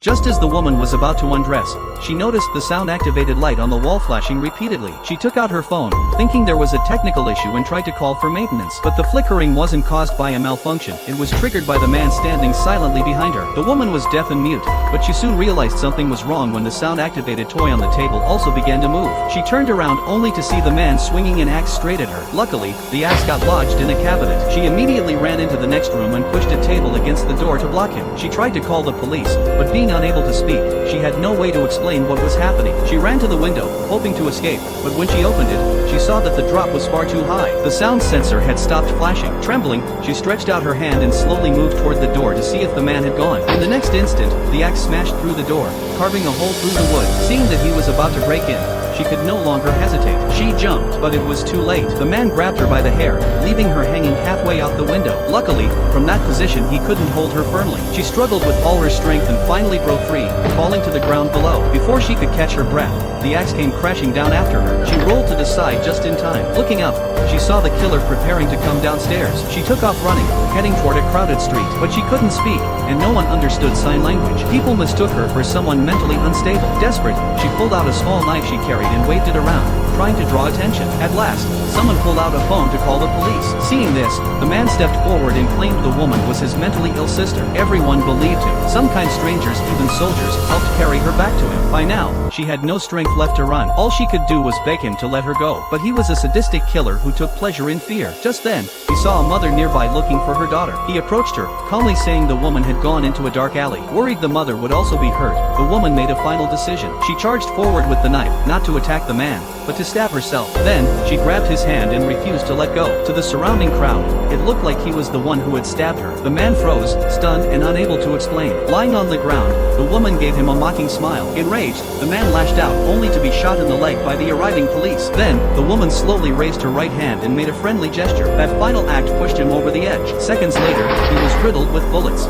Just as the woman was about to undress, she noticed the sound-activated light on the wall flashing repeatedly. She took out her phone, thinking there was a technical issue and tried to call for maintenance. But the flickering wasn't caused by a malfunction, it was triggered by the man standing silently behind her. The woman was deaf and mute, but she soon realized something was wrong when the sound-activated toy on the table also began to move. She turned around only to see the man swinging an axe straight at her. Luckily, the axe got lodged in a cabinet. She immediately ran into the next room and pushed a table against the door to block him. She tried to call the police, but being unable to speak, she had no way to explain what was happening. She ran to the window, hoping to escape, but when she opened it, she saw that the drop was far too high. The sound sensor had stopped flashing. Trembling, she stretched out her hand and slowly moved toward the door to see if the man had gone. In the next instant, the axe smashed through the door, carving a hole through the wood. Seeing that he was about to break in, she could no longer hesitate. She jumped, but it was too late. The man grabbed her by the hair, leaving her hanging halfway out the window. Luckily, from that position he couldn't hold her firmly. She struggled with all her strength and finally broke free, falling to the ground below. Before she could catch her breath, the axe came crashing down after her. She rolled to the side just in time. Looking up, she saw the killer preparing to come downstairs. She took off running, heading toward a crowded street. But she couldn't speak, and no one understood sign language. People mistook her for someone mentally unstable. Desperate, she pulled out a small knife she carried and waved it around, trying to draw attention. At last, someone pulled out a phone to call the police. Seeing this, the man stepped forward and claimed the woman was his mentally ill sister. Everyone believed him. Some kind strangers, even soldiers, helped carry her back to him. By now, she had no strength left to run. All she could do was beg him to let her go. But he was a sadistic killer who took pleasure in fear. Just then, he saw a mother nearby looking for her daughter. He approached her, calmly saying the woman had gone into a dark alley. Worried the mother would also be hurt, the woman made a final decision. She charged forward with the knife, not to attack the man, but to stab herself. Then, she grabbed his hand and refused to let go. To the surrounding crowd, it looked like he was the one who had stabbed her. The man froze, stunned and unable to explain. Lying on the ground, the woman gave him a mocking smile. Enraged, the man lashed out, only to be shot in the leg by the arriving police. Then, the woman slowly raised her right hand and made a friendly gesture. That final act pushed him over the edge. Seconds later, he was riddled with bullets.